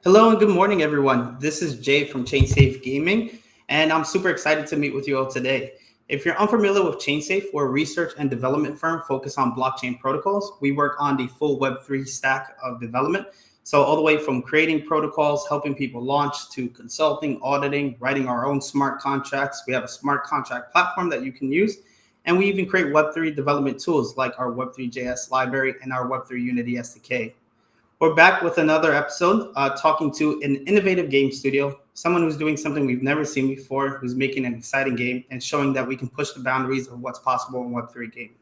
Hello and good morning, everyone. This is Jay from ChainSafe Gaming, and I'm super excited to meet with you all today. If you're unfamiliar with ChainSafe, we're a research and development firm focused on blockchain protocols. We work on the full Web3 stack of development. So all the way from creating protocols, helping people launch, to consulting, auditing, writing our own smart contracts. We have a smart contract platform that you can use. And we even create Web3 development tools like our Web3.js library and our Web3 Unity SDK. We're back with another episode, talking to an innovative game studio, someone who's doing something we've never seen before, who's making an exciting game and showing that we can push the boundaries of what's possible in Web3 gaming.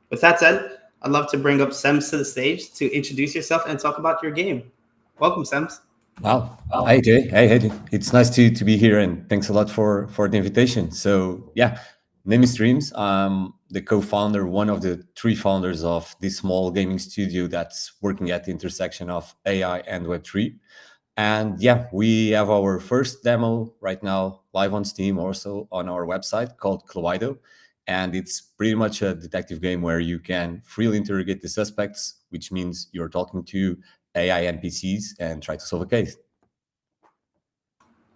With that said, I'd love to bring up Sems to the stage to introduce yourself and talk about your game. Welcome, Sems. Wow. Hey, Jay. Hey. It's nice to be here, and thanks a lot for the invitation. So, yeah, name is Streams. I'm the co-founder, one of the three founders of this small gaming studio that's working at the intersection of AI and Web3. And yeah, we have our first demo right now live on Steam, also on our website called CLUAIDO. And it's pretty much a detective game where you can freely interrogate the suspects, which means you're talking to AI NPCs and try to solve a case.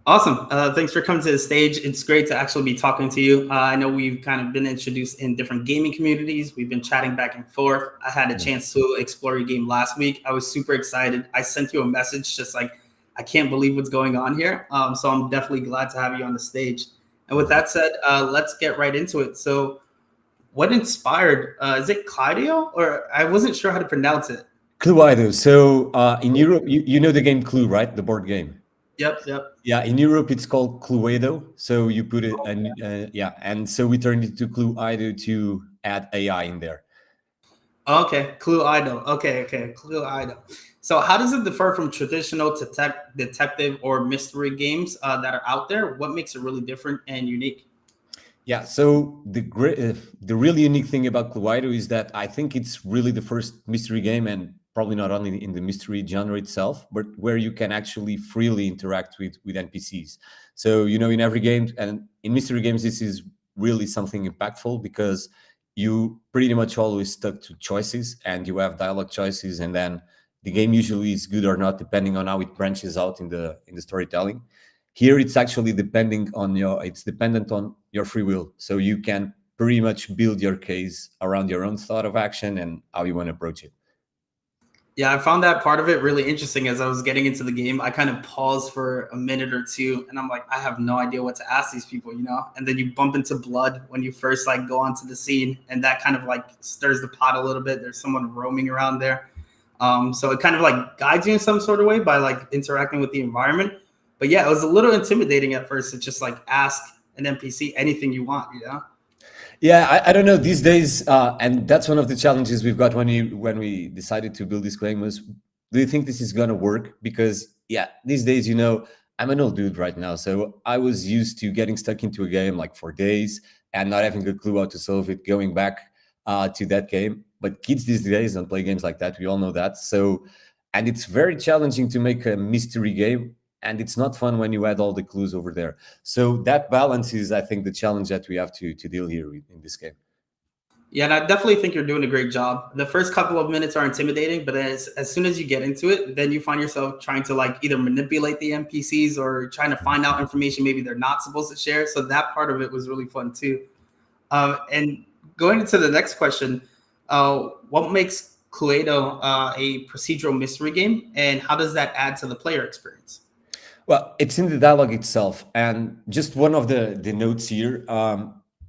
Awesome. Thanks for coming to the stage. It's great to actually be talking to you. I know we've kind of been introduced in different gaming communities. We've been chatting back and forth. I had a chance to explore your game last week. I was super excited. I sent you a message just like, I can't believe what's going on here. So I'm definitely glad to have you on the stage. And with that said, let's get right into it. So what inspired, is it CLUAIDO? Or I wasn't sure how to pronounce it. CLUAIDO. So in Europe, you know the game Clue, right? The board game. Yep. Yeah, in Europe it's called CLUAIDO. So you put it, and so we turned it to CLUAIDO to add AI in there. Okay, CLUAIDO. Okay, CLUAIDO. So how does it differ from traditional detective or mystery games that are out there? What makes it really different and unique? Yeah, so the really unique thing about CLUAIDO is that I think it's really the first mystery game, and probably not only in the mystery genre itself, but where you can actually freely interact with NPCs. So, you know, in every game and in mystery games, this is really something impactful because you pretty much always stuck to choices and you have dialogue choices, and then the game usually is good or not depending on how it branches out in the storytelling. Here it's actually dependent on your free will, so you can pretty much build your case around your own thought of action and how you want to approach it. Yeah, I found that part of it really interesting. As I was getting into the game, I kind of paused for a minute or two and I'm like, I have no idea what to ask these people, you know? And then you bump into blood when you first like go onto the scene, and that kind of like stirs the pot a little bit. There's someone roaming around there. So it kind of like guides you in some sort of way by like interacting with the environment. But yeah, it was a little intimidating at first to just like ask an NPC anything you want, you know? Yeah, I don't know these days, and that's one of the challenges we've got when we decided to build this claim was, do you think this is gonna work? Because yeah, these days, you know, I'm an old dude right now, so I was used to getting stuck into a game like for days and not having a clue how to solve it, going back to that game. But kids these days don't play games like that. We all know that. So, and it's very challenging to make a mystery game, and it's not fun when you add all the clues over there. So that balance is, I think, the challenge that we have to deal here in this game. Yeah, and I definitely think you're doing a great job. The first couple of minutes are intimidating, but as soon as you get into it, then you find yourself trying to like either manipulate the NPCs or trying to find out information maybe they're not supposed to share. So that part of it was really fun too. And going into the next question, what makes Cluedo a procedural mystery game, and how does that add to the player experience? Well, it's in the dialogue itself. And just one of the notes here,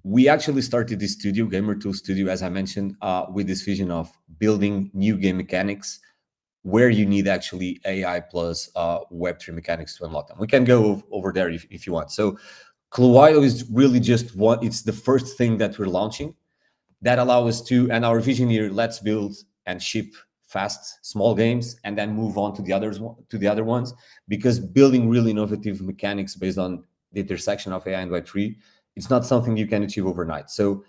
we actually started this studio, Gamer Tool Studio, as I mentioned, with this vision of building new game mechanics where you need actually AI plus Web3 mechanics to unlock them. We can go over there if you want. So CLUAIDO is really just it's the first thing that we're launching that allow us to, and our vision here, let's build and ship fast small games and then move on to the other ones, because building really innovative mechanics based on the intersection of AI and Web3, it's not something you can achieve overnight. So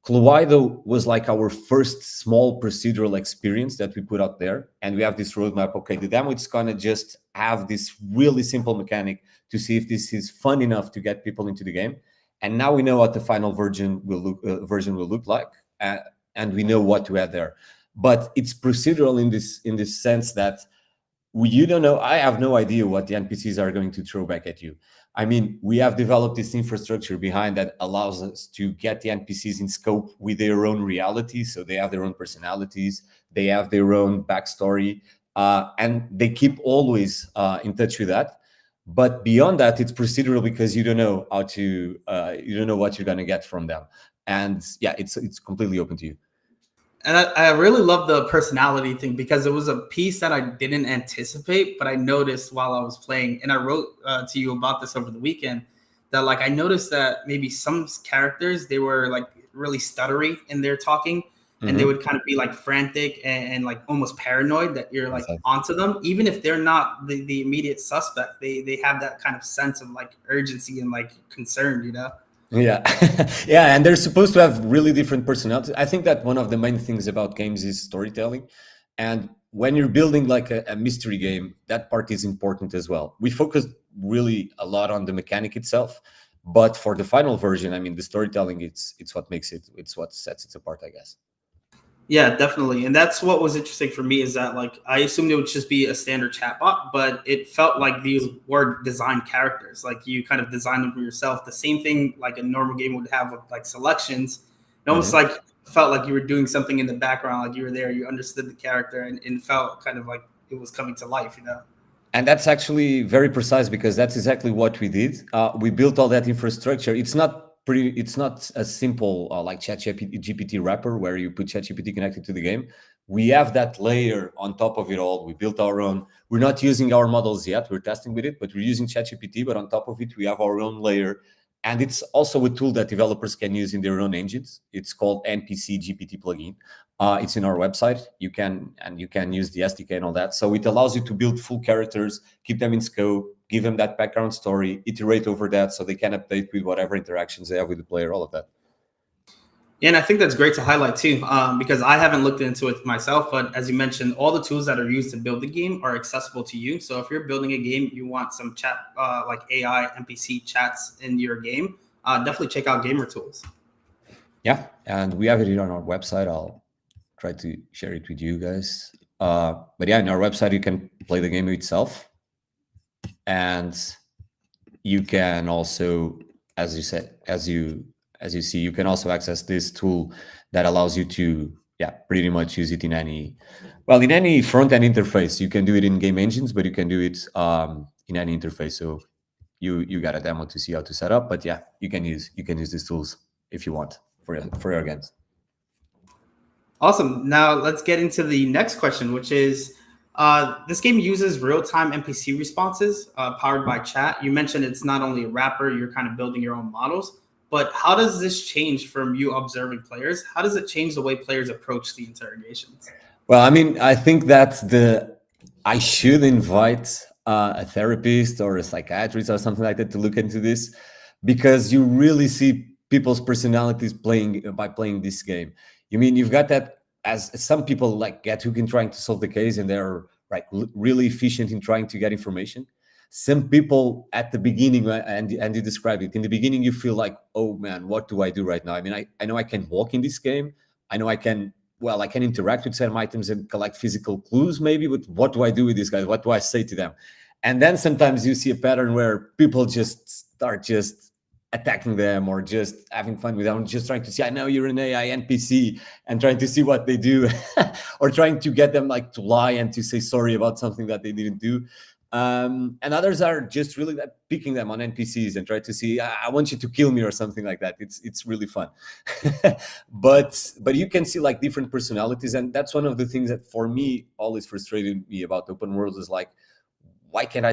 CLUAIDO was like our first small procedural experience that we put out there, and we have this roadmap. Okay, the demo, it's gonna just have this really simple mechanic to see if this is fun enough to get people into the game. And now we know what the final version will look like. and we know what to add there. But it's procedural in this sense that you don't know. I have no idea what the NPCs are going to throw back at you. I mean, we have developed this infrastructure behind that allows us to get the NPCs in scope with their own reality. So they have their own personalities, they have their own backstory, and they keep always in touch with that. But beyond that, it's procedural because you don't know how to, you don't know what you're going to get from them. And yeah, it's completely open to you. And I really love the personality thing because it was a piece that I didn't anticipate, but I noticed while I was playing. And I wrote to you about this over the weekend that like I noticed that maybe some characters they were like really stuttery in their talking, and they Mm-hmm. would kind of be like frantic and like almost paranoid that you're like Exactly. onto them, even if they're not the immediate suspect. They have that kind of sense of like urgency and like concern, you know. Yeah, yeah, and they're supposed to have really different personalities. I think that one of the main things about games is storytelling, and when you're building like a mystery game, that part is important as well. We focused really a lot on the mechanic itself, but for the final version, I mean, the storytelling, it's what makes it, it's what sets it apart, I guess. Yeah, definitely. And that's what was interesting for me is that like I assumed it would just be a standard chatbot, but it felt like these were designed characters. Like you kind of designed them for yourself. The same thing like a normal game would have with like selections. It almost Mhm. like felt like you were doing something in the background, like you were there, you understood the character and felt kind of like it was coming to life, you know? And that's actually very precise because that's exactly what we did. We built all that infrastructure. It's not pretty. It's not a simple like ChatGPT wrapper where you put ChatGPT connected to the game. We have that layer on top of it all. We built our own. We're not using our models yet. We're testing with it, but we're using ChatGPT. But on top of it, we have our own layer, and it's also a tool that developers can use in their own engines. It's called NPC GPT plugin. It's in our website. You can use the SDK and all that. So it allows you to build full characters, keep them in scope, give them that background story, iterate over that, so they can update with whatever interactions they have with the player. All of that. And I think that's great to highlight too, because I haven't looked into it myself. But as you mentioned, all the tools that are used to build the game are accessible to you. So if you're building a game, you want some chat, like AI, NPC chats in your game, definitely check out Gamer Tools. Yeah, and we have it here on our website. I'll try to share it with you guys. But yeah, in our website, you can play the game itself, and you can also, as you said, as you see, you can also access this tool that allows you to, yeah, pretty much use it in any, well, in any front end interface. You can do it in game engines, but you can do it in any interface. So you got a demo to see how to set up, but yeah, you can use these tools if you want for your games. Awesome. Now let's get into the next question, which is this game uses real time NPC responses powered by chat. You mentioned it's not only a wrapper, you're kind of building your own models. But how does this change from you observing players? How does it change the way players approach the interrogations? Well, I mean, I think that I should invite a therapist or a psychiatrist or something like that to look into this, because you really see people's personalities playing by playing this game. You mean you've got that, as some people like get hooked in trying to solve the case and they're like really efficient in trying to get information. Some people at the beginning, and you described it in the beginning, you feel like, oh man, what do I do right now? I mean, I know I can walk in this game. I know I can, well, I can interact with certain items and collect physical clues, maybe, but what do I do with these guys? What do I say to them? And then sometimes you see a pattern where people just start just attacking them or just having fun with them, just trying to see, I know you're an AI NPC, and trying to see what they do, or trying to get them like to lie and to say sorry about something that they didn't do. And others are just really like picking them on NPCs and try to see, I want you to kill me or something like that. It's really fun. But you can see like different personalities, and that's one of the things that for me always frustrated me about open worlds is like, why can't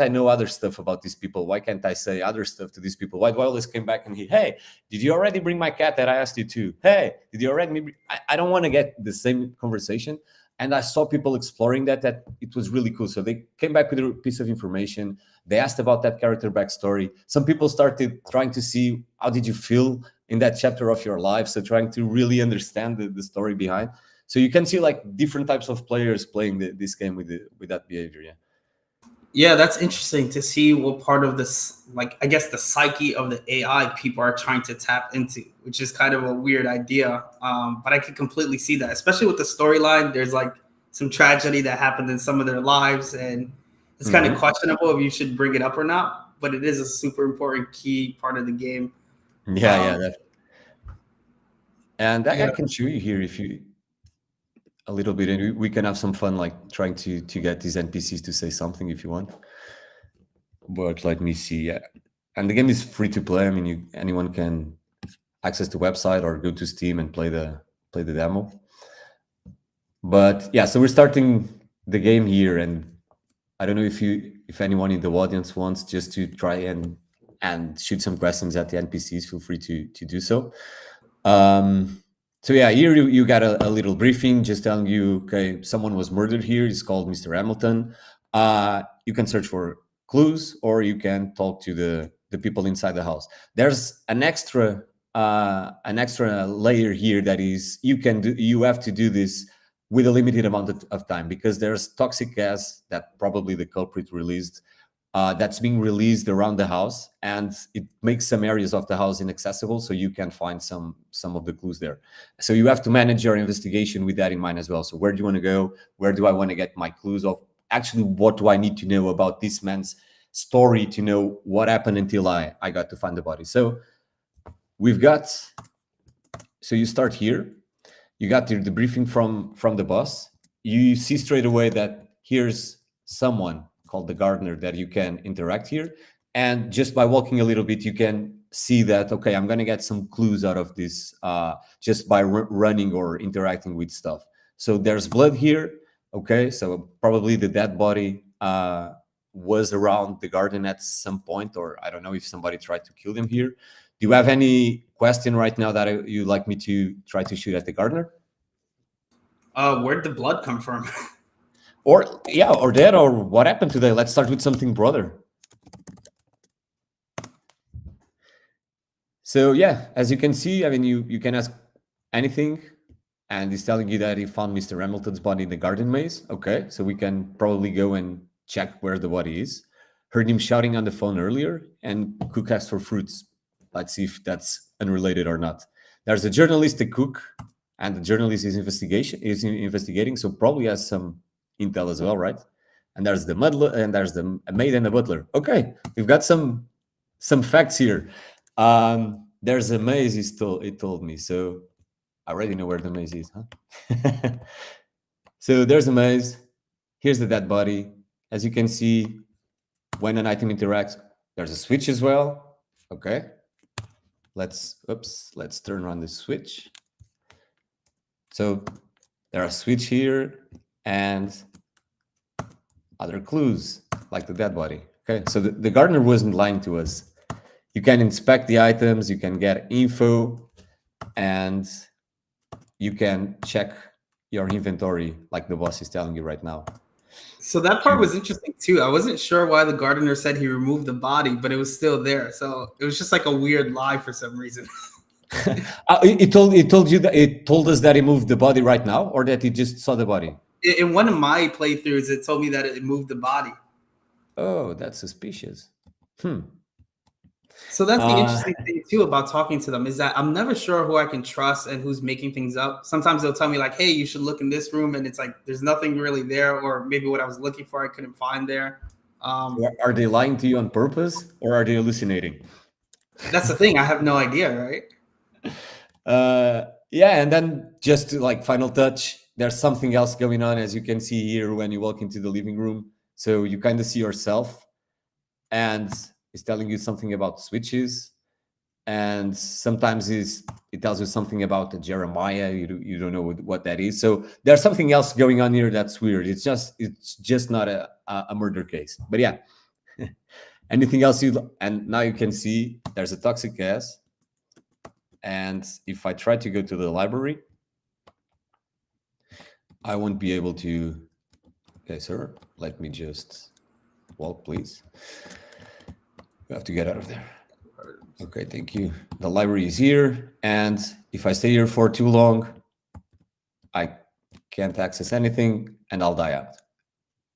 I know other stuff about these people? Why can't I say other stuff to these people? Why do I always come back and he, hey, did you already bring my cat that I asked you to? Hey, did you already I don't want to get the same conversation. And I saw people exploring that it was really cool. So they came back with a piece of information. They asked about that character backstory. Some people started trying to see, how did you feel in that chapter of your life? So trying to really understand the story behind. So you can see like different types of players playing this game with that behavior. Yeah. Yeah, that's interesting to see what part of this, like, I guess the psyche of the AI people are trying to tap into, which is kind of a weird idea. But I can completely see that, especially with the storyline. There's like some tragedy that happened in some of their lives, and it's kind of Hmm. questionable if you should bring it up or not. But it is a super important key part of the game. Yeah, yeah, Um, that, and I yeah. can show you here if you a little bit, and we can have some fun, like trying to get these NPCs to say something if you want. But let me see. Yeah, and the game is free to play. I mean, anyone can access the website or go to Steam and play the demo. But yeah, so we're starting the game here, and I don't know if anyone in the audience wants just to try and shoot some questions at the NPCs. Feel free to do so. Um, so yeah, here you got a little briefing just telling you, okay, someone was murdered here. He's called Mr. Hamilton. You can search for clues, or you can talk to the people inside the house. There's an extra layer here that is you have to do this with a limited amount of time, because there's toxic gas that probably the culprit released, that's being released around the house, and it makes some areas of the house inaccessible, so you can find some of the clues there. So you have to manage your investigation with that in mind as well. So where do you want to go? Where do I want to get my clues of? Actually, what do I need to know about this man's story to know what happened until I got to find the body? So we've got. So you start here. You got the briefing from the boss. You see straight away that here's someone called the gardener that you can interact here, and just by walking a little bit you can see that, okay, I'm going to get some clues out of this, just by running or interacting with stuff. So there's blood here. Okay, so probably the dead body was around the garden at some point, or I don't know if somebody tried to kill them here. Do you have any question right now that you'd like me to try to shoot at the gardener? Where'd the blood come from? Or yeah, or that, or what happened today? Let's start with something broader. So yeah, as you can see, I mean, you can ask anything, and he's telling you that he found Mr. Hamilton's body in the garden maze. Okay, so we can probably go and check where the body is. Heard him shouting on the phone earlier, and Cook asked for fruits. Let's see if that's unrelated or not. There's a journalist, the Cook, and the journalist is investigating, so probably has some intel as well, right? And there's the muddler, and there's the a maid and a butler. Okay, we've got some facts here. There's a maze. It told me, so I already know where the maze is, huh? So there's a maze. Here's the dead body. As you can see, when an item interacts, there's a switch as well. Okay. Let's turn on the switch. So there are switch here and other clues like the dead body. Okay. So the gardener wasn't lying to us. You can inspect the items, you can get info, and you can check your inventory like the boss is telling you right now. So that part was interesting too. I wasn't sure why the gardener said he removed the body, but it was still there. So it was just like a weird lie for some reason. It told you that it told us that he moved the body right now, or that he just saw the body. In one of my playthroughs, it told me that it moved the body. Oh, that's suspicious. Hmm. So that's the Uh, interesting thing too about talking to them, is that I'm never sure who I can trust and who's making things up. Sometimes they'll tell me like, "Hey, you should look in this room," and it's like there's nothing really there, or maybe what I was looking for I couldn't find there. Um, so are they lying to you on purpose, or are they hallucinating? that's the thing. I have no idea, right? Yeah, and then just to, like, final touch, there's something else going on, as you can see here when you walk into the living room. So you kind of see yourself, and it's telling you something about switches, and sometimes it tells you something about the Jeremiah. You don't know what that is. So there's something else going on here that's weird. It's just not a murder case. But yeah, anything else you, and now you can see there's a toxic gas. And if I try to go to the library, I won't be able to. Okay, sir, let me just walk, please. You have to get out of there. Okay, thank you. The library is here, and if I stay here for too long, I can't access anything, and I'll die out.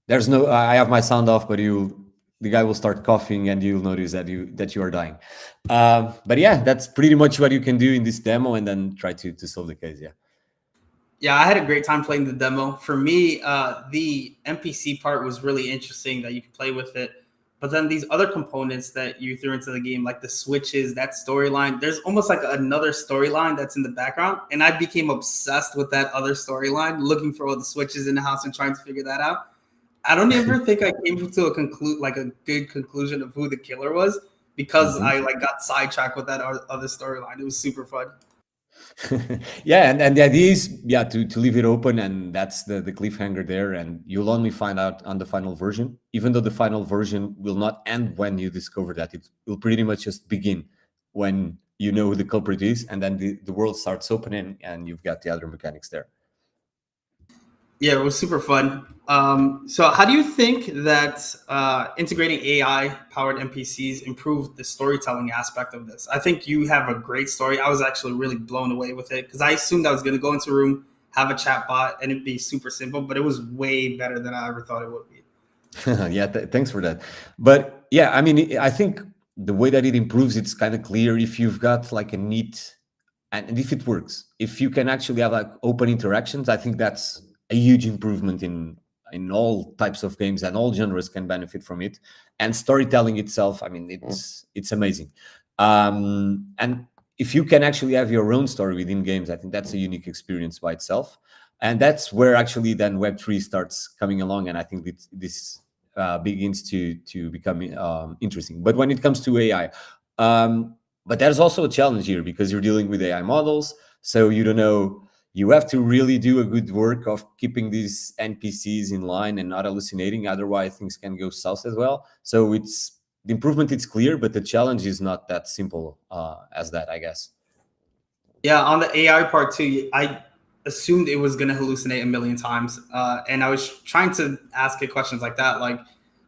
There's no. I have my sound off, but you, the guy will start coughing, and you'll notice that you are dying. But yeah, that's pretty much what you can do in this demo, and then try to solve the case. Yeah. Yeah, I had a great time playing the demo. For me, the NPC part was really interesting that you could play with it. But then these other components that you threw into the game, like the switches, that storyline, there's almost like another storyline that's in the background. And I became obsessed with that other storyline, looking for all the switches in the house and trying to figure that out. I don't ever think I came to a good conclusion of who the killer was because I Mhm. like got sidetracked with that other storyline. It was super fun. Yeah, and the idea is, yeah, to leave it open, and that's the cliffhanger there, and you'll only find out on the final version, even though the final version will not end when you discover that. It will pretty much just begin when you know who the culprit is, and then the world starts opening, and you've got the other mechanics there. Yeah, it was super fun. So, how do you think that integrating AI powered NPCs improved the storytelling aspect of this? I think you have a great story. I was actually really blown away with it because I assumed I was going to go into a room, have a chat bot, and it'd be super simple, but it was way better than I ever thought it would be. Yeah, thanks for that. But yeah, I mean, I think the way that it improves, it's kind of clear if you've got like a neat, and if it works, if you can actually have like open interactions, I think that's a huge improvement in all types of games, and all genres can benefit from it. And storytelling itself, I mean, it's amazing. And if you can actually have your own story within games, I think that's a unique experience by itself. And that's where actually then Web3 starts coming along, and I think this begins to become interesting. But when it comes to AI, but there's also a challenge here because you're dealing with AI models, so you don't know. You have to really do a good work of keeping these NPCs in line and not hallucinating. Otherwise, things can go south as well. So it's the improvement. It's clear, but the challenge is not that simple as that, I guess. Yeah, on the AI part too, I assumed it was going to hallucinate a million times, and I was trying to ask it questions like that. Like,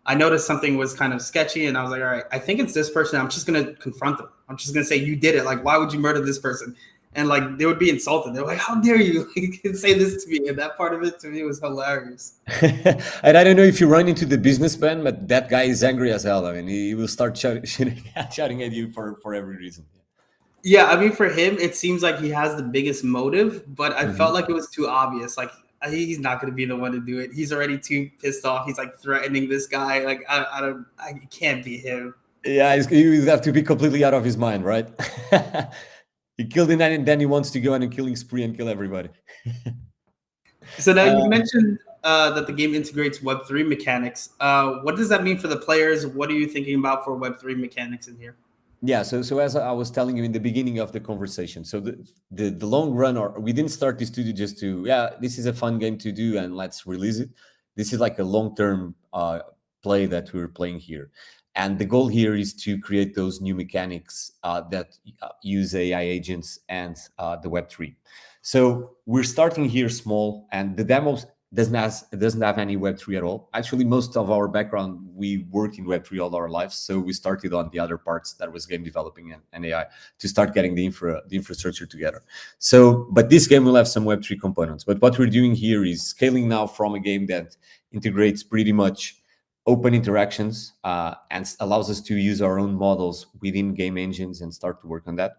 I noticed something was kind of sketchy, and I was like, "All right, I think it's this person. I'm just going to confront them. I'm just going to say you did it. Like, why would you murder this person?" And like, they would be insulted. They're like, "How dare you like, say this to me?" And that part of it to me was hilarious. And I don't know if you run into the businessman, but that guy is angry as hell. I mean, he will start shouting at you for every reason. Yeah, I mean, for him, it seems like he has the biggest motive, but I felt Mhm. like it was too obvious. Like, he's not going to be the one to do it. He's already too pissed off. He's like threatening this guy. Like, I don't, it can't be him. Yeah, you have to be completely out of his mind, right? He killed him, and then he wants to go on a killing spree and kill everybody. So now you Uh, mentioned that the game integrates Web3 mechanics. What does that mean for the players? What are you thinking about for Web3 mechanics in here? Yeah, so as I was telling you in the beginning of the conversation, so the long run, or we didn't start this studio just to, yeah, this is a fun game to do and let's release it. This is like a long term play that we're playing here, and the goal here is to create those new mechanics that use AI agents and the Web3. So we're starting here small, and the demos doesn't have any Web3 at all. Actually, most of our background, we worked in Web3 all our lives, so we started on the other parts that was game developing and AI to start getting the infrastructure together. So, but this game will have some Web3 components. But what we're doing here is scaling now from a game that integrates pretty much open interactions and allows us to use our own models within game engines and start to work on that.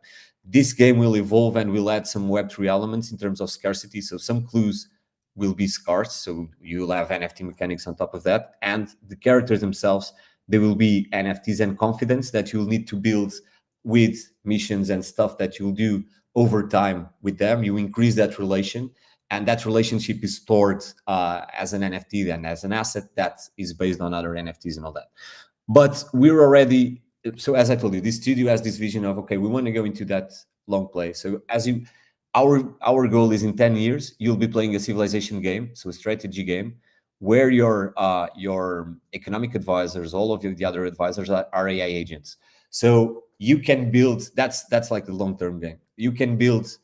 This game will evolve and will add some Web3 elements in terms of scarcity. So some clues will be scarce, so you'll have NFT mechanics on top of that, and the characters themselves, they will be NFTs and confidence that you'll need to build with missions and stuff that you'll do over time with them. You increase that relation, and that relationship is stored as an NFT and as an asset that is based on other NFTs and all that. But we're already, so as I told you, this studio has this vision of, okay, we want to go into that long play. So as you, our goal is in 10 years you'll be playing a civilization game, so a strategy game, where your economic advisors, all of the other advisors are AI agents. So you can build, that's like the long-term game. You can build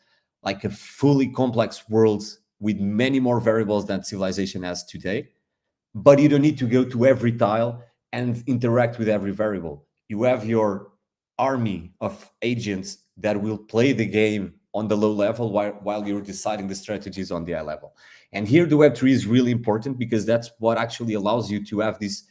like a fully complex world with many more variables than civilization has today, but you don't need to go to every tile and interact with every variable. You have your army of agents that will play the game on the low level while you're deciding the strategies on the high level. And here the Web3 is really important because that's what actually allows you to have this,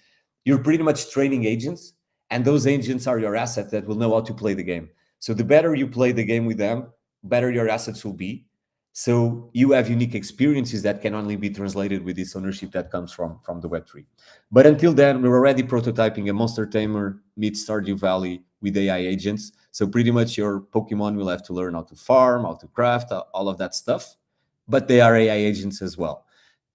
you're pretty much training agents, and those agents are your asset that will know how to play the game. So the better you play the game with them, better your assets will be. So you have unique experiences that can only be translated with this ownership that comes from the Web3. But until then, we're already prototyping a Monster Tamer meets Stardew Valley with AI agents. So pretty much your Pokemon will have to learn how to farm, how to craft, all of that stuff. But they are AI agents as well.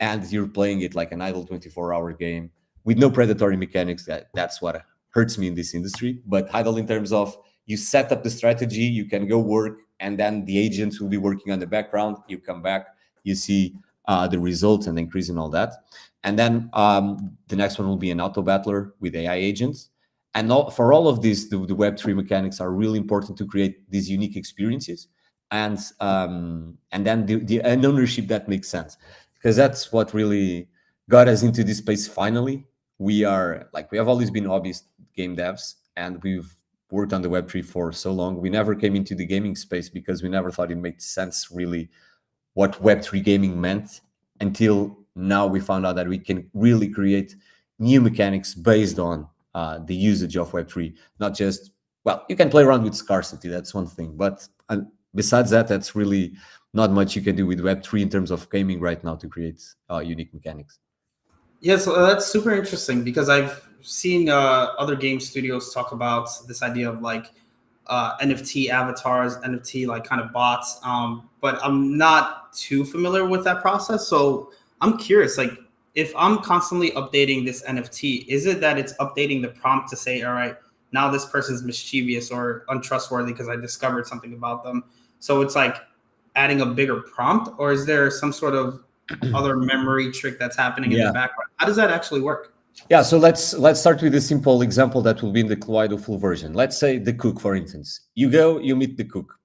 And you're playing it like an idle 24-hour game with no predatory mechanics. That's what hurts me in this industry. But idle in terms of you set up the strategy, you can go work, and then the agents will be working on the background. You come back, you see the results and the increase in all that. And then the next one will be an auto battler with AI agents. And for all of this, the Web3 mechanics are really important to create these unique experiences. And then an ownership that makes sense, because that's what really got us into this space. Finally, we have always been hobbyist game devs, and we've worked on the Web3 for so long. We never came into the gaming space because we never thought it made sense really what Web3 gaming meant, until now we found out that we can really create new mechanics based on the usage of Web3. Not just, well, you can play around with scarcity, that's one thing, but besides that, that's really not much you can do with Web3 in terms of gaming right now to create unique mechanics. Yeah, so that's super interesting because I've seen other game studios talk about this idea of like NFT avatars, NFT like kind of bots, but I'm not too familiar with that process. So I'm curious, like if I'm constantly updating this NFT, is it that it's updating the prompt to say, all right, now this person's mischievous or untrustworthy because I discovered something about them? So it's like adding a bigger prompt, or is there some sort of other memory trick that's happening in the background? How does that actually work? Yeah, so let's start with a simple example that will be in the CLUAIDO full version. Let's say the cook, for instance. You go, you meet the cook.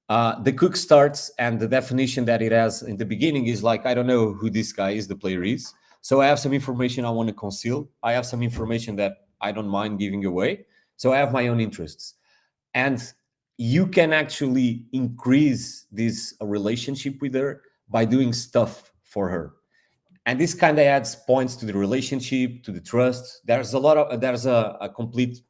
The cook starts, and the definition that it has in the beginning is like, I don't know who this guy is, the player is. So I have some information I want to conceal. I have some information that I don't mind giving away. So I have my own interests. And you can actually increase this relationship with her by doing stuff for her. And this kind of adds points to the relationship, to the trust. There's a complete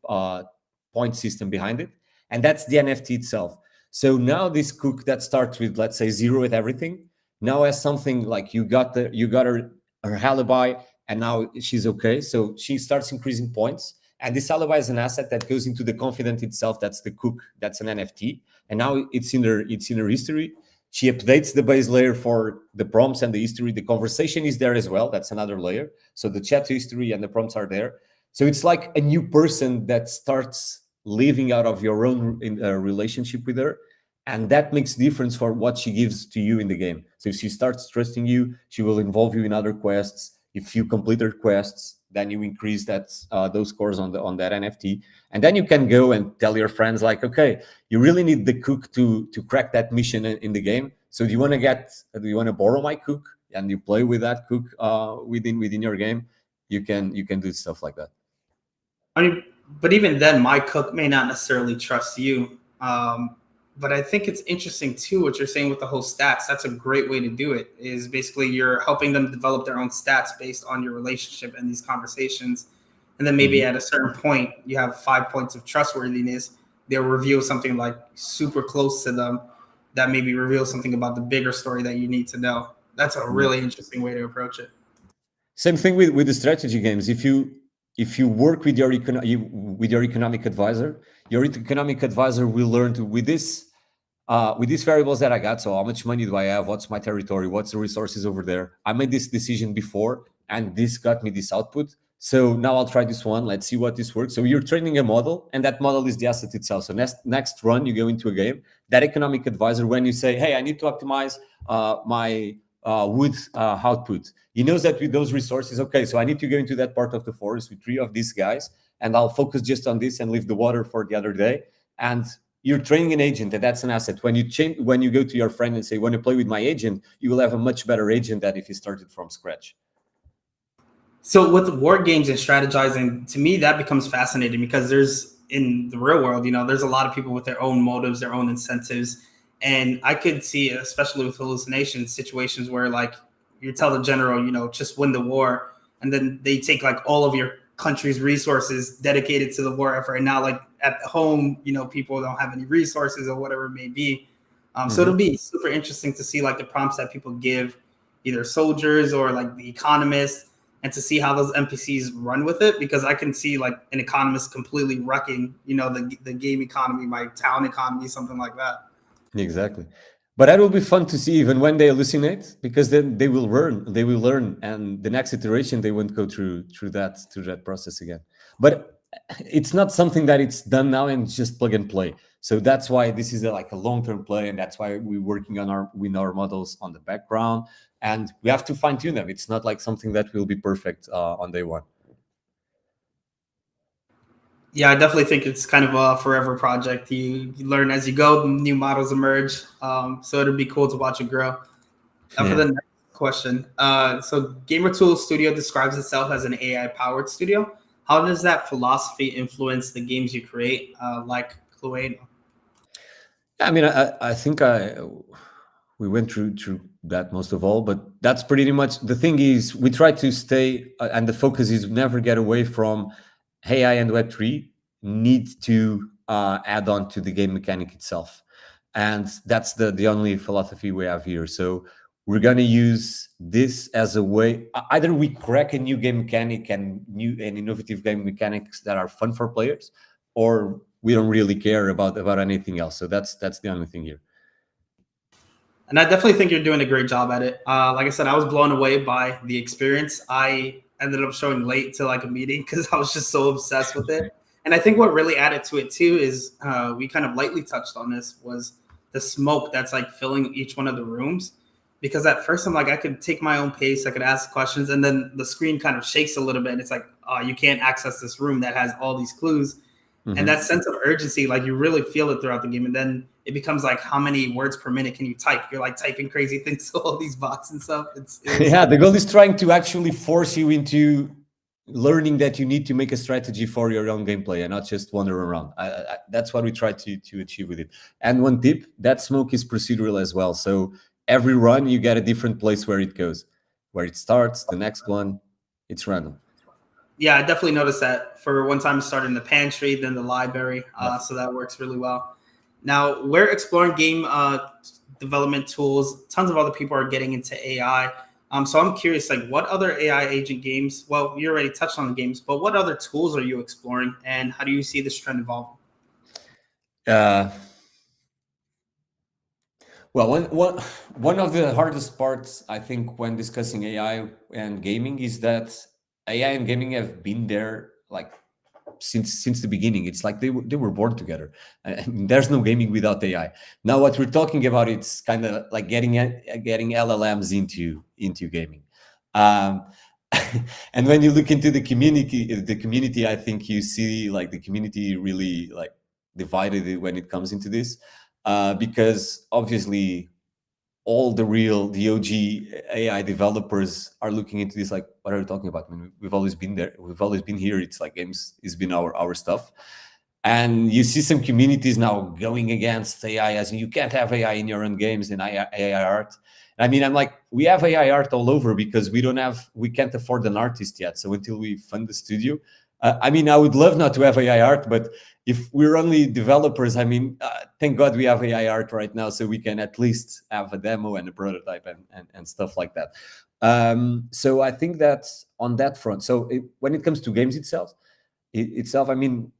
point system behind it, and that's the NFT itself. So now this cook that starts with, let's say, zero with everything, now has something like you got her alibi, and now she's okay. So she starts increasing points, and this alibi is an asset that goes into the confidant itself. That's the cook. That's an NFT, and now it's in her history. She updates the base layer for the prompts and the history. The conversation is there as well. That's another layer. So the chat history and the prompts are there. So it's like a new person that starts living out of your own relationship with her. And that makes difference for what she gives to you in the game. So if she starts trusting you, she will involve you in other quests. If you complete her quests, then you increase those scores on that NFT. And then you can go and tell your friends like, okay, you really need the cook to crack that mission in the game. So do you want to borrow my cook, and you play with that cook within your game? You can do stuff like that. I mean, but even then, my cook may not necessarily trust you. But I think it's interesting too what you're saying with the whole stats. That's a great way to do it. Is basically you're helping them develop their own stats based on your relationship and these conversations. And then maybe at a certain point, you have 5 points of trustworthiness. They'll reveal something like super close to them that maybe reveals something about the bigger story that you need to know. That's a really interesting way to approach it. Same thing with the strategy games. If you work with your economic advisor, your economic advisor will learn to with these variables that I got. So how much money do I have? What's my territory? What's the resources over there? I made this decision before, and this got me this output. So now I'll try this one. Let's see what this works. So you're training a model, and that model is the asset itself. So next run, you go into a game. That economic advisor, when you say, "Hey, I need to optimize my wood output," he knows that with those resources, okay, so I need to go into that part of the forest with 3 of these guys, and I'll focus just on this and leave the water for the other day. And you're training an agent, and that's an asset. When you go to your friend and say, "Want to play with my agent?" you will have a much better agent than if you started from scratch. So with war games and strategizing, to me that becomes fascinating because there's in the real world, there's a lot of people with their own motives, their own incentives, And I could see, especially with hallucinations, situations where like you tell the general, just win the war, and then they take like all of your country's resources dedicated to the war effort, and now like at home, people don't have any resources or whatever it may be. So it'll Mhm. be super interesting to see like the prompts that people give, either soldiers or like the economists, and to see how those NPCs run with it. Because I can see like an economist completely wrecking, the game economy, my town economy, something like that. Exactly. But that will be fun to see even when they hallucinate, because then they will learn. They will learn, and the next iteration they won't go through that process again. But it's not something that it's done now and it's just plug and play. So that's why this is like a long term play, and that's why we're working on our models on the background, and we have to fine tune them. It's not like something that will be perfect on day one. Yeah, I definitely think it's kind of a forever project. You learn as you go, new models emerge. So it'd be cool to watch it grow. Now for Yeah. the next question. So Gamer Tools Studio describes itself as an AI powered studio. How does that philosophy influence the games you create, like CLUAIDO? I mean, I think we went through that most of all, but that's pretty much the thing. Is we try to stay, and the focus is never get away from AI and Web3 need to add on to the game mechanic itself, and that's the only philosophy we have here. So we're gonna use this as a way. Either we crack a new game mechanic and new and innovative game mechanics that are fun for players, or we don't really care about anything else. So that's the only thing here. And I definitely think you're doing a great job at it. Like I said, I was blown away by the experience. I ended up showing late to like a meeting because I was just so obsessed with it. And I think what really added to it too is we kind of lightly touched on this, was the smoke that's like filling each one of the rooms. Because at first I'm like, I could take my own pace, I could ask questions, and then the screen kind of shakes a little bit. And it's like, you can't access this room that has all these clues. And that Hmm. sense of urgency, like you really feel it throughout the game. And then it becomes like, how many words per minute can you type? You're like typing crazy things to all these bots and stuff. It was Yeah, the goal is trying to actually force you into learning that you need to make a strategy for your own gameplay and not just wander around. That's what we try to achieve with it. And one tip: that smoke is procedural as well. So every run you get a different place where it goes, where it starts. The next one, it's random. Yeah, I definitely noticed that. For one time, started in the pantry, then the library. So that works really well. Now we're exploring game development tools. Tons of other people are getting into AI. So I'm curious, like, what other AI agent games? Well, you already touched on the games, but what other tools are you exploring, and how do you see this trend evolving? Uh, Well, one of the hardest parts, I think, when discussing AI and gaming is that AI and gaming have been there like since the beginning. It's like they were born together. I mean, there's no gaming without AI. Now, what we're talking about, it's kind of like getting LLMs into gaming. Um, and when you look into the community, I think you see like the community really like divided when it comes into this, because obviously all the OG AI developers are looking into this like, what are you talking about? I mean, we've always been there. We've always been here. It's like games has been our stuff. And you see some communities now going against AI, as in you can't have AI in your own games and AI art. I mean, I'm like, we have AI art all over because we can't afford an artist yet. So until we fund the studio, I mean, I would love not to have AI art, but if we're only developers, I mean, thank God we have AI art right now, so we can at least have a demo and a prototype and stuff like that. So I think that on that front. So when it comes to games itself, I mean,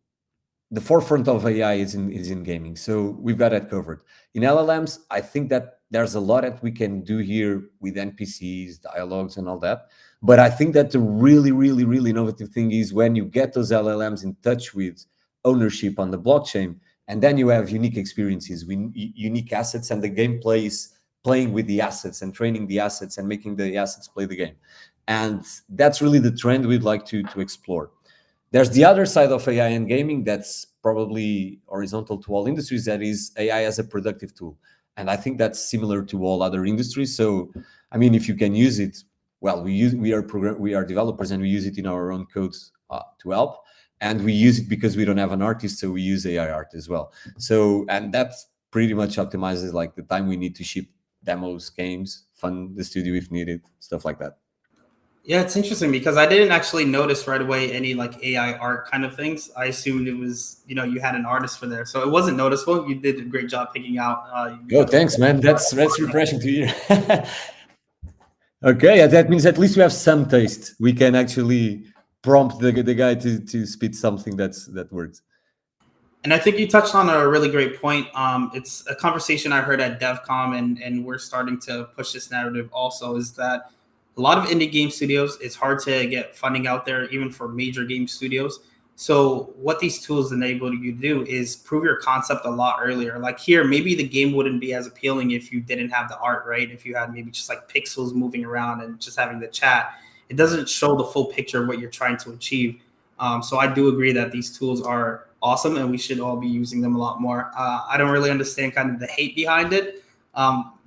the forefront of AI is in gaming. So we've got that covered. In LLMs, I think that there's a lot that we can do here with NPCs, dialogues, and all that. But I think that the really, really, really innovative thing is when you get those LLMs in touch with ownership on the blockchain, and then you have unique experiences, unique assets, and the gameplay is playing with the assets and training the assets and making the assets play the game. And that's really the trend we'd like to explore. There's the other side of AI and gaming that's probably horizontal to all industries, that is AI as a productive tool. And I think that's similar to all other industries. So, I mean, if you can use it, well, we are developers and we use it in our own codes to help. And we use it because we don't have an artist, so we use AI art as well. So, and that's pretty much optimizes like the time we need to ship demos, games, fund the studio if needed, stuff like that. Yeah, it's interesting because I didn't actually notice right away any like AI art kind of things. I assumed it was, you had an artist for there, so it wasn't noticeable. You did a great job picking out, Oh, thanks, man. That's refreshing to hear. Okay, that means at least we have some taste. We can actually prompt the guy to spit something that works. And I think you touched on a really great point. It's a conversation I heard at DevCom, and we're starting to push this narrative also, is that a lot of indie game studios, it's hard to get funding out there, even for major game studios. So what these tools enable you to do is prove your concept a lot earlier. Like here, maybe the game wouldn't be as appealing if you didn't have the art, right? If you had maybe just like pixels moving around and just having the chat, it doesn't show the full picture of what you're trying to achieve. So I do agree that these tools are awesome and we should all be using them a lot more. I don't really understand kind of the hate behind it.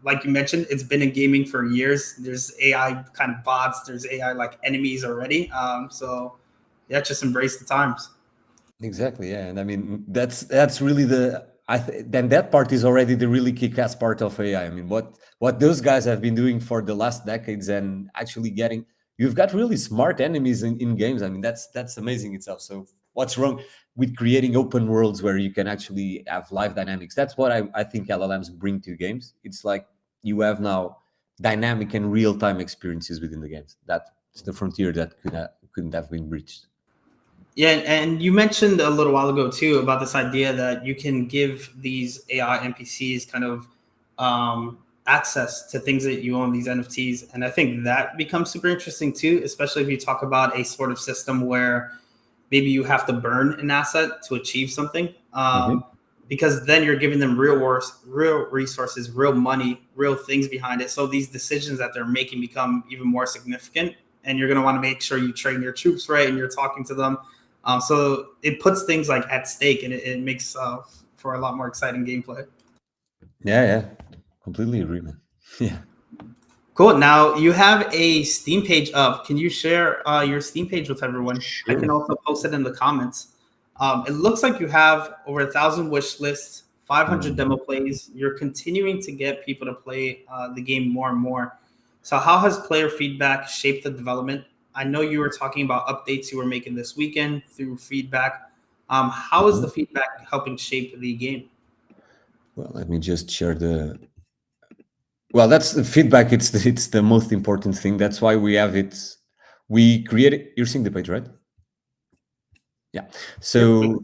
Like you mentioned, it's been in gaming for years. There's AI kind of bots. There's AI like enemies already. So yeah, just embrace the times. Exactly, yeah, and I mean that's really then that part is already the really kick-ass part of AI. I mean, what those guys have been doing for the last decades and actually getting you've got really smart enemies in games. I mean, that's amazing itself. So what's wrong with creating open worlds where you can actually have live dynamics? That's what I think LLMs bring to games. It's like you have now dynamic and real-time experiences within the games. That's the frontier that couldn't have been breached. Yeah, and you mentioned a little while ago too about this idea that you can give these AI NPCs kind of access to things that you own, these NFTs, and I think that becomes super interesting too, especially if you talk about a sort of system where maybe you have to burn an asset to achieve something, Mhm. because then you're giving them real resources, real money, real things behind it. So these decisions that they're making become even more significant, and you're going to want to make sure you train your troops right and you're talking to them. So it puts things like at stake, and it makes for a lot more exciting gameplay. Yeah, completely agree, man. Yeah, Cool. Now you have a Steam page up. Can you share your Steam page with everyone? I can sure. also post it in the comments. It looks like you have over 1,000 wish lists, 500 demo Mhm. plays. You're continuing to get people to play the game more and more. So, how has player feedback shaped the development? I know you were talking about updates you were making this weekend through feedback. How is the Mhm. feedback helping shape the game? Well, let me just share the. Well, that's the feedback. It's the most important thing. That's why we have it. We created. You're seeing the page, right? Yeah. Yep. So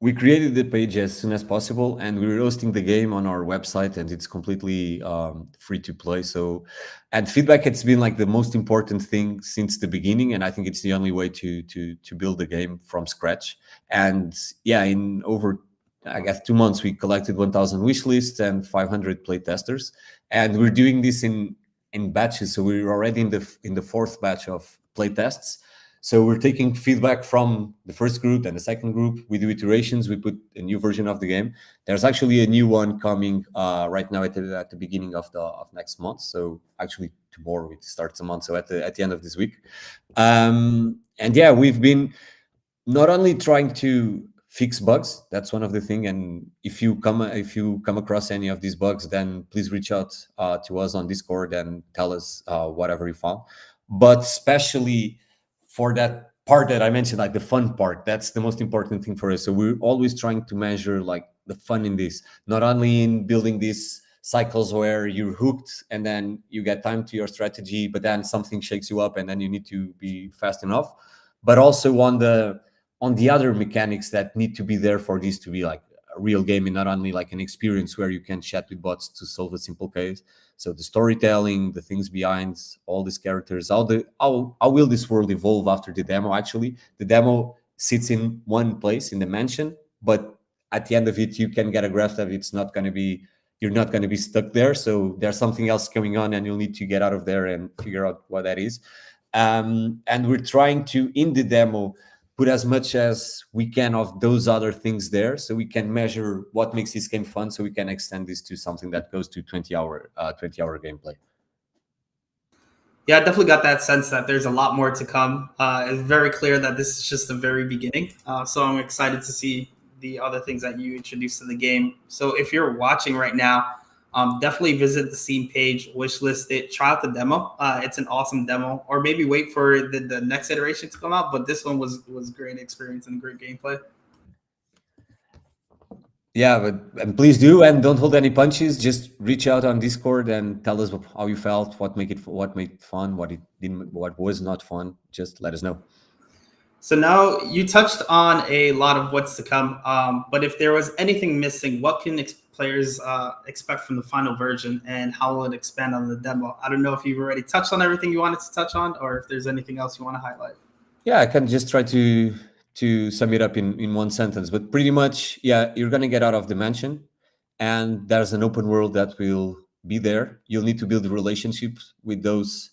we created the page as soon as possible, and we're hosting the game on our website, and it's completely free to play. So, and feedback has been like the most important thing since the beginning, and I think it's the only way to build the game from scratch. And yeah, in over I guess 2 months, we collected 1,000 wish lists and 500 play testers, and we're doing this in batches. So we're already in the fourth batch of play tests, so we're taking feedback from the first group and the second group. We do iterations. We put a new version of the game. There's actually a new one coming right now at the beginning of next month. So actually tomorrow it starts a month. So at the end of this week, and yeah, we've been not only trying to fix bugs. That's one of the thing. And if you come across any of these bugs, then please reach out to us on Discord and tell us whatever you found. But especially for that part that I mentioned, like the fun part, that's the most important thing for us. So we're always trying to measure like the fun in this, not only in building these cycles where you're hooked and then you get time to your strategy, but then something shakes you up and then you need to be fast enough, but also on the other mechanics that need to be there for this to be like a real game and not only like an experience where you can chat with bots to solve a simple case. So the storytelling, the things behind all these characters, how will this world evolve after the demo? Actually, the demo sits in one place in the mansion, but at the end of it, you can get a grasp that it's not going to be you're not going to be stuck there. So there's something else going on, and you'll need to get out of there and figure out what that is. And we're trying to in the demo put as much as we can of those other things there so we can measure what makes this game fun so we can extend this to something that goes to 20-hour gameplay. Yeah, I definitely got that sense that there's a lot more to come. It's very clear that this is just the very beginning. So I'm excited to see the other things that you introduced to the game. So if you're watching right now, definitely visit the Steam page, wishlist it, try out the demo. It's an awesome demo, or maybe wait for the next iteration to come out. But this one was great experience and great gameplay. Yeah, but and please do, and don't hold any punches. Just reach out on Discord and tell us how you felt, what made it fun, what it didn't, what was not fun. Just let us know. So now you touched on a lot of what's to come. But if there was anything missing, what can players expect from the final version, and how will it expand on the demo? I don't know if you've already touched on everything you wanted to touch on, or if there's anything else you want to highlight. Yeah, I can just try to sum it up in one sentence, but pretty much, yeah, you're gonna get out of the mansion, and there's an open world that will be there. You'll need to build relationships with those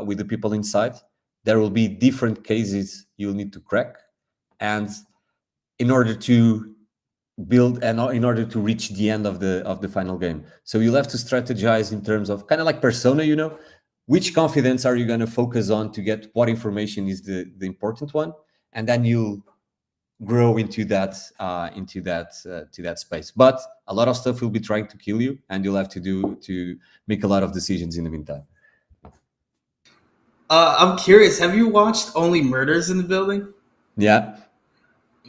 with the people inside. There will be different cases you'll need to crack, and in order to build and in order to reach the end of the final game. So you'll have to strategize in terms of kind of like persona, which confidence are you going to focus on to get what information is the important one, and then you'll grow into that to that space. But a lot of stuff will be trying to kill you, and you'll have to make a lot of decisions in the meantime. I'm curious. Have you watched Only Murders in the Building? Yeah.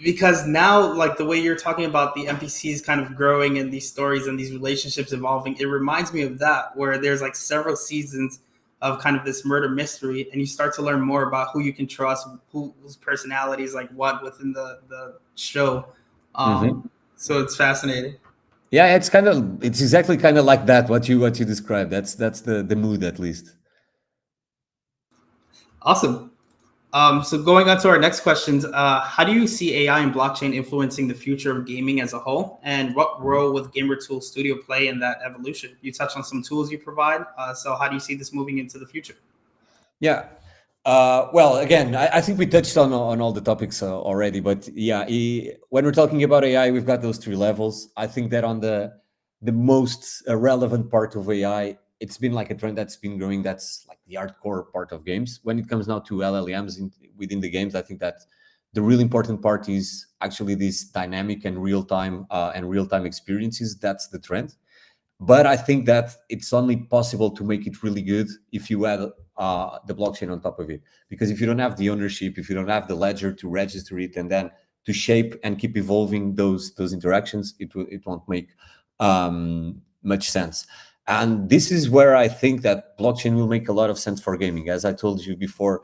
Because now, like the way you're talking about the NPCs kind of growing and these stories and these relationships evolving, it reminds me of that, where there's like several seasons of kind of this murder mystery, and you start to learn more about who you can trust, whose personality is like what within the show. Hmm. So it's fascinating. Yeah, it's exactly kind of like that, what you described. That's the mood, at least. Awesome. So going on to our next questions, how do you see AI and blockchain influencing the future of gaming as a whole, and what role will Gamer Tool Studio play in that evolution? You touched on some tools you provide, so how do you see this moving into the future? Yeah. Well, again, I think we touched on all the topics already, but yeah, when we're talking about AI, we've got those three levels. I think that on the most relevant part of AI, it's been like a trend that's been growing. That's like the hardcore part of games. When it comes now to LLMs within the games, I think that the really important part is actually this dynamic and real time experiences. That's the trend. But I think that it's only possible to make it really good if you add the blockchain on top of it. Because if you don't have the ownership, if you don't have the ledger to register it, and then to shape and keep evolving those interactions, it won't make much sense. And this is where I think that blockchain will make a lot of sense for gaming. As I told you before,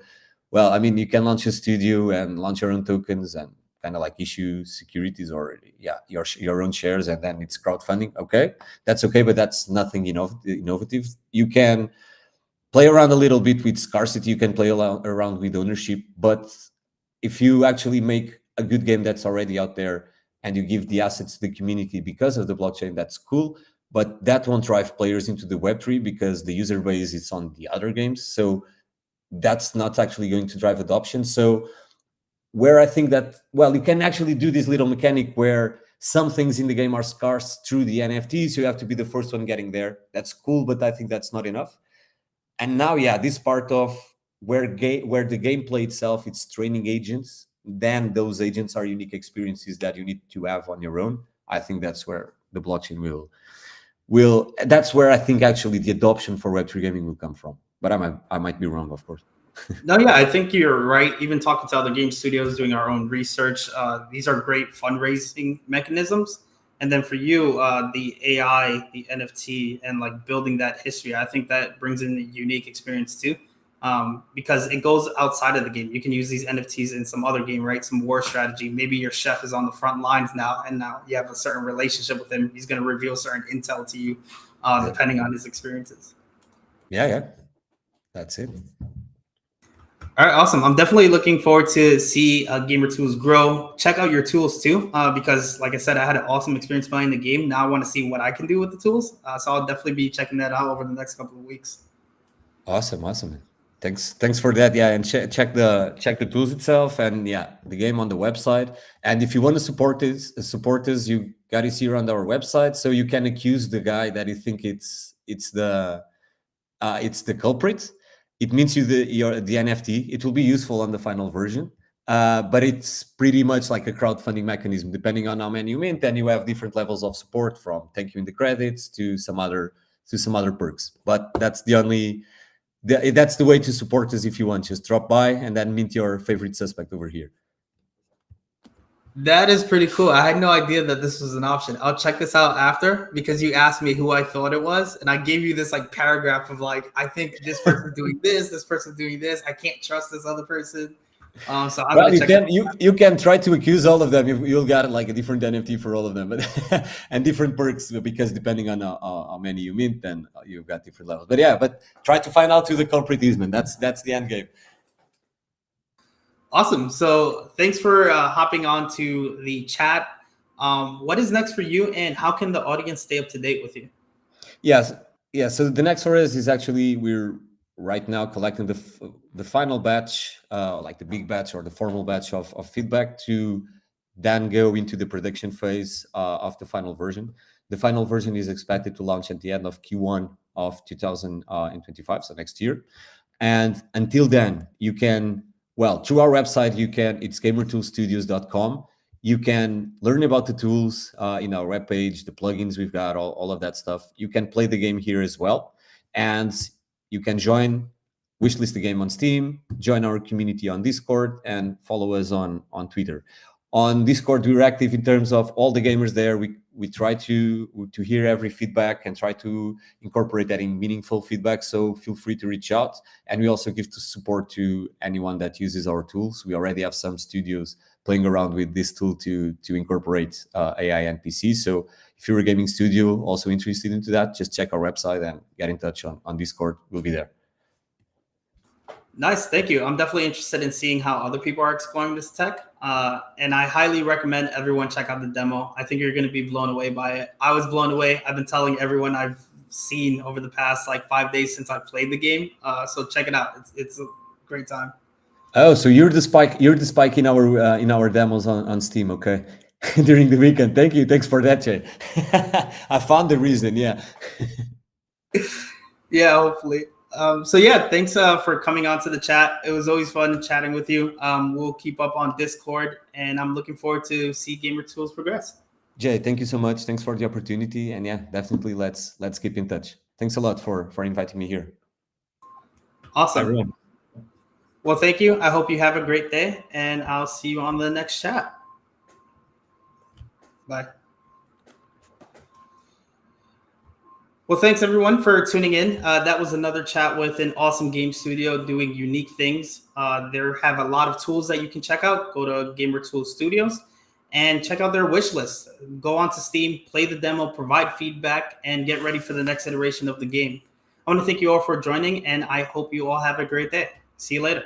well, I mean, you can launch a studio and launch your own tokens and kind of like issue securities, or yeah, your own shares, and then it's crowdfunding. Okay, that's okay, but that's nothing innovative. You can play around a little bit with scarcity, you can play around with ownership, but if you actually make a good game that's already out there and you give the assets to the community because of the blockchain, that's cool. But that won't drive players into the Web3 because the user base is on the other games. So that's not actually going to drive adoption. So where I think that, well, you can actually do this little mechanic where some things in the game are scarce through the NFTs. So you have to be the first one getting there. That's cool, but I think that's not enough. And now, yeah, this part of where the gameplay itself, it's training agents, then those agents are unique experiences that you need to have on your own. I think that's where the blockchain will that's where I think actually the adoption for Web3 gaming will come from. But I might be wrong, of course. No, yeah, I think you're right. Even talking to other game studios, doing our own research, these are great fundraising mechanisms. And then for you, the AI, the NFT, and like building that history, I think that brings in a unique experience too, because it goes outside of the game. You can use these NFTs in some other game, right? Some war strategy. Maybe your chef is on the front lines now, and now you have a certain relationship with him. He's going to reveal certain intel to you, depending on his experiences. Yeah, that's it. All right, awesome. I'm definitely looking forward to see Gamer Tools grow. Check out your tools too, because like I said, I had an awesome experience playing the game. Now I want to see what I can do with the tools. So I'll definitely be checking that out over the next couple of weeks. Awesome. Thanks for that. Yeah, and check the tools itself, and yeah, the game on the website. And if you want to support us, you got to see around our website, so you can accuse the guy that you think it's the culprit. It means the NFT. It will be useful on the final version, but it's pretty much like a crowdfunding mechanism. Depending on how many you mint, then you have different levels of support, from thank you in the credits to some other perks. But that's that's the way to support us. If you want, just drop by and then mint your favorite suspect over here. That is pretty cool. I had no idea that this was an option. I'll check this out after, because you asked me who I thought it was, and I gave you this like paragraph of like, I think this person's doing this person's doing this. I can't trust this other person. So I'm Well, gonna check. you can try to accuse all of them. You'll get like a different NFT for all of them, but and different perks, because depending on how many you mint, then you've got different levels. But yeah, but try to find out who the culprit is, man. That's the end game. Awesome. So thanks for hopping on to the chat. What is next for you, and how can the audience stay up to date with you? Yes, yeah. So the next for us is actually, we're right now collecting the final batch, like the big batch or the formal batch of feedback, to then go into the production phase of the final version. The final version is expected to launch at the end of Q1 of 2025, so next year. And until then, you can, well, through our website, it's gamertoolstudios.com. You can learn about the tools in our webpage, the plugins we've got, all of that stuff. You can play the game here as well. And you can wishlist the game on Steam, join our community on Discord, and follow us on Twitter. On Discord, we're active in terms of all the gamers there. We try to hear every feedback and try to incorporate that in meaningful feedback. So feel free to reach out. And we also give support to anyone that uses our tools. We already have some studios playing around with this tool to incorporate AI NPCs. So if you're a gaming studio also interested into that, just check our website and get in touch on Discord. We'll be there. Nice, thank you. I'm definitely interested in seeing how other people are exploring this tech, and I highly recommend everyone check out the demo. I think you're going to be blown away by it. I was blown away. I've been telling everyone I've seen over the past like 5 days since I played the game. So check it out. It's a great time. Oh, so you're the spike. You're the spike in our demos on Steam. Okay, during the weekend. Thank you. Thanks for that, Jay. I found the reason. Yeah. Yeah, hopefully. So yeah, thanks for coming on to the chat. It was always fun chatting with you. We'll keep up on Discord, and I'm looking forward to see Gamer Tools progress. Jay, thank you so much. Thanks for the opportunity, and yeah, definitely let's keep in touch. Thanks a lot for inviting me here. Awesome. Everyone. Well, thank you. I hope you have a great day, and I'll see you on the next chat. Bye. Well, thanks everyone for tuning in. That was another chat with an awesome game studio doing unique things. They have a lot of tools that you can check out. Go to Gamer Tools Studios and check out their wish list. Go onto Steam, play the demo, provide feedback, and get ready for the next iteration of the game. I want to thank you all for joining, and I hope you all have a great day. See you later.